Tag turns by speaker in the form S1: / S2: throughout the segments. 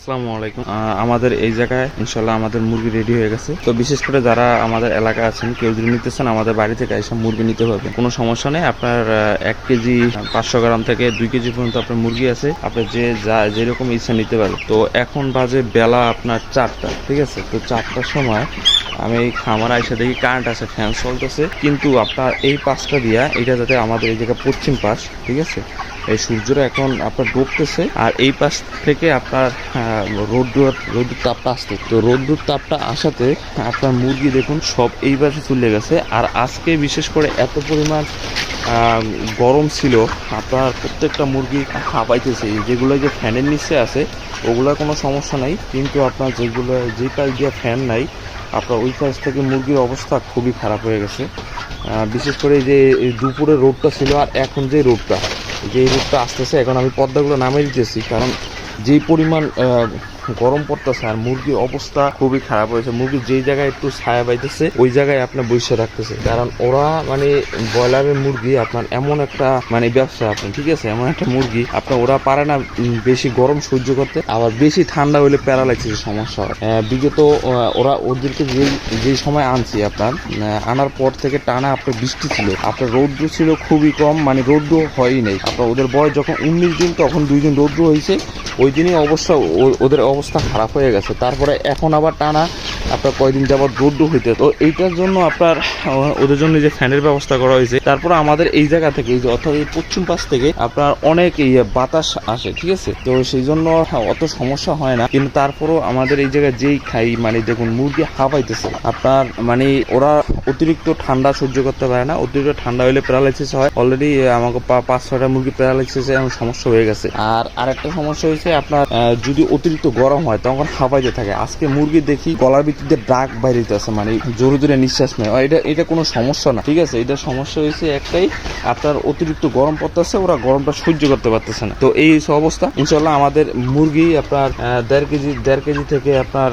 S1: আসসালামু আলাইকুম। আমাদের এই জায়গায় ইনশাল্লাহ আমাদের মুরগি রেডি হয়ে গেছে। তো বিশেষ করে যারা আমাদের এলাকা আছেন, কেউ যদি নিতে চান আমাদের বাড়ি থেকে এসে মুরগি নিতে হবে, কোনো সমস্যা নেই। আপনার 1 কেজি 500 গ্রাম থেকে 2 কেজি পর্যন্ত আপনার মুরগি আছে, আপনি যেরকম ইচ্ছা নিতে পারেন। তো এখন বাজে বেলা আপনার 4টা, ঠিক আছে। তো 4টার সময় আমি এই খামার আইসা দেখি কারেন্ট আছে, ফ্যান চলতেছে, কিন্তু আপনার এই পাশটা দিয়া এটা যাতে আমাদের এই জায়গা পশ্চিম পাশ, ঠিক আছে, এই সূর্যটা এখন আপনার ডুবতেছে আর এই পাশ থেকে আপনার রোদ্দুর তাপটা আসতে, তো রোদ্দুর তাপটা আসাতে আপনার মুরগি দেখুন সব এই পাশে চলে গেছে। আর আজকে বিশেষ করে এত পরিমাণ গরম ছিল, আপনার প্রত্যেকটা মুরগি হাঁপাইতেছে। যেগুলো যে ফ্যানের নিচে আছে ওগুলোর কোনো সমস্যা নাই, কিন্তু আপনার যে পাশ দিয়ে ফ্যান নাই আপনার ওই পাশ থেকে মুরগির অবস্থা খুবই খারাপ হয়ে গেছে। বিশেষ করে যে দুপুরে রোদটা ছিল আর এখন যে রোদটা আসতেছে, এখন আমি পর্দাগুলো নামিয়ে দিতেছি, কারণ যেই পরিমাণ গরম পড়তেছে আর মুরগির অবস্থা খুবই খারাপ হয়েছে। মুরগির যেই জায়গায় একটু ছায়া পাইতেছে ওই জায়গায় আপনার বসে রাখতেছে, কারণ ওরা মানে ব্রয়লারের মুরগি আপনার এমন একটা মানে ব্যবসা, আপনার ঠিক আছে, এমন একটা মুরগি আপনার ওরা পারে না বেশি গরম সহ্য করতে, আবার বেশি ঠান্ডা হইলে প্যারালাইসিস সমস্যা হয়। বিগত ওদেরকে যেই সময় আনছি আপনার আনার পর থেকে টানা আপনার বৃষ্টি ছিল, আপনার রৌদ্র ছিল খুবই কম, মানে রৌদ্র হয়ই নেই। আপনার ওদের বয়স যখন 19 দিন তখন 2 দিন রৌদ্র হয়েছে, ওই দিনই ওদের অবস্থা খারাপ হয়ে গেছে। তারপরে এখন আবার টানা আপনার কয়দিন যাবত রৌদ্র হইতে, তো এইটার জন্য আপনার ওদের জন্য যে ফ্যানের ব্যবস্থা করা হয়েছে। তারপরে আমাদের এই জায়গা থেকে অর্থাৎ এই পশ্চিম পাশ থেকে আপনার অনেক বাতাস আসে, ঠিক আছে, তো সেই জন্য অত সমস্যা হয় না। কিন্তু তারপরও আমাদের এই জায়গায় যেই খাই মানে দেখুন মুরগি হাঁপাইতেছে আপনার, মানে ওরা অতিরিক্ত ঠান্ডা সহ্য করতে পারে না। অতিরিক্ত ঠান্ডা হলে প্যারালাইসিস হয়। অলরেডি আমাকে 5-6টা মুরগি প্যারালাইসিস এমন সমস্যা হয়ে গেছে। আর আরেকটা সমস্যা হয়েছে আপনার যদি অতিরিক্ত গরম হয় তখন হাঁপাইতে থাকে। আজকে মুরগি দেখি গলার ভিতরে ডাক বাইরেতে আছে, মানে জোরে জোরে নিঃশ্বাস নেয়। এটা কোনো সমস্যা না, ঠিক আছে। এটা সমস্যা হয়েছে একটাই, আপনার অতিরিক্ত গরম পড়তেছে, ওরা গরমটা সহ্য করতে পারতেছে না। তো এই অবস্থা। ইনশাল্লাহ আমাদের মুরগি আপনার 1.5 কেজি থেকে আপনার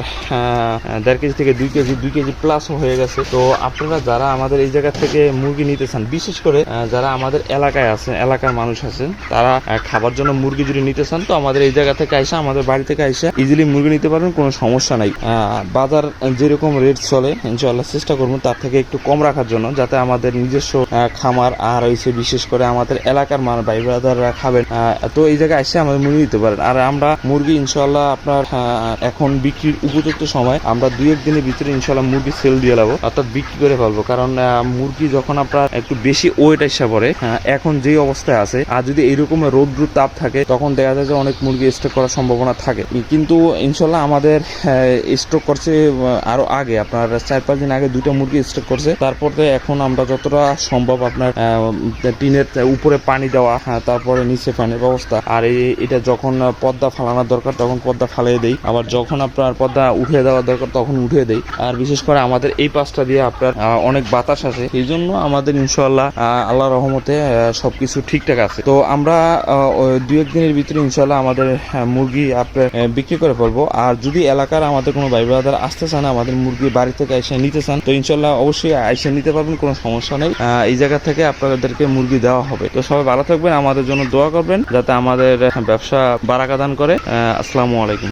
S1: 1.5 কেজি থেকে 2 কেজি প্লাস হয়ে গেছে। তো আপনারা যারা আমাদের এই জায়গা থেকে মুরগি নিতে চান, বিশেষ করে যারা আমাদের এলাকায় আছেন, এলাকার মানুষ আছেন, তারা খাবার জন্য মুরগি যদি নিতে চান তো আমাদের এই জায়গা থেকে আইসা, আমাদের বাড়ি থেকে আইসা ইজিলি মুরগি নিতে পারবেন, কোনো সমস্যা নাই। বাজার যেরকম রেট চলে ইনশাআল্লাহ চেষ্টা করবো তার থেকে একটু কম রাখার জন্য, যাতে আমাদের নিজস্ব খামার আর হয়েছে বিশেষ করে আমাদের এলাকার ভাই ব্রাদাররা খাবেন। তো এই জায়গায় এসে আমাদের মুরগি নিতে পারেন। আর আমরা মুরগি ইনশাআল্লাহ আপনার এখন বিক্রির উপযুক্ত সময়, আমরা 2-1 দিনের ভিতরে ইনশাআল্লাহ মুরগি সেল দিয়ে যাবো, অর্থাৎ বিক্রি করে ফেলবো। কারণ মুরগি যখন আপনার একটু বেশি ওয়েট এসে পড়ে, এখন যে অবস্থায় আছে, আর যদি এইরকম রৌদ্র তাপ থাকে তখন দেখা যায় যে অনেক মুরগি স্টক করার সম্ভাবনা থাকে। কিন্তু ইনশাল্লাহ আমাদের স্টক করছে আরো আগে, আপনার 4-5 দিন আগে 2টা মুরগি স্টক করছে। তারপরে এখন আমরা যতটা সম্ভব আপনার টিনের উপরে পানি দেওয়া, তারপরে নিচে পানির ব্যবস্থা। আর এটা যখন পর্দা ফালানোর দরকার তখন পর্দা ফালিয়ে দেই, আবার যখন আপনার পর্দা উঠিয়ে দেওয়ার দরকার তখন উঠিয়ে দেই। আর বিশেষ করে আমাদের এই পাশটা দিয়ে আপনার অনেক বাতাস আছে, এই জন্য আমাদের ইনশাল্লাহ আল্লাহ রহমতে সবকিছু ঠিকঠাক আছে। তো আমরা 2-1 দিনের ভিতরে ইনশাল্লাহ আমাদের মুরগি আপনার বিক্রি করে ফেলবো। আর যদি এলাকার আমাদের কোনো ভাই ব্রাদার আসতে চান, আমাদের মুরগি বাড়ি থেকে এসে নিতে চান, তো ইনশাল্লাহ অবশ্যই এসে নিতে পারবেন, কোনো সমস্যা নেই। এই জায়গা থেকে আপনাদেরকে মুরগি দেওয়া হবে। তো সবাই ভালো থাকবেন, আমাদের জন্য দোয়া করবেন যাতে আমাদের ব্যবসা বারাকা দান করে। আসসালামু আলাইকুম।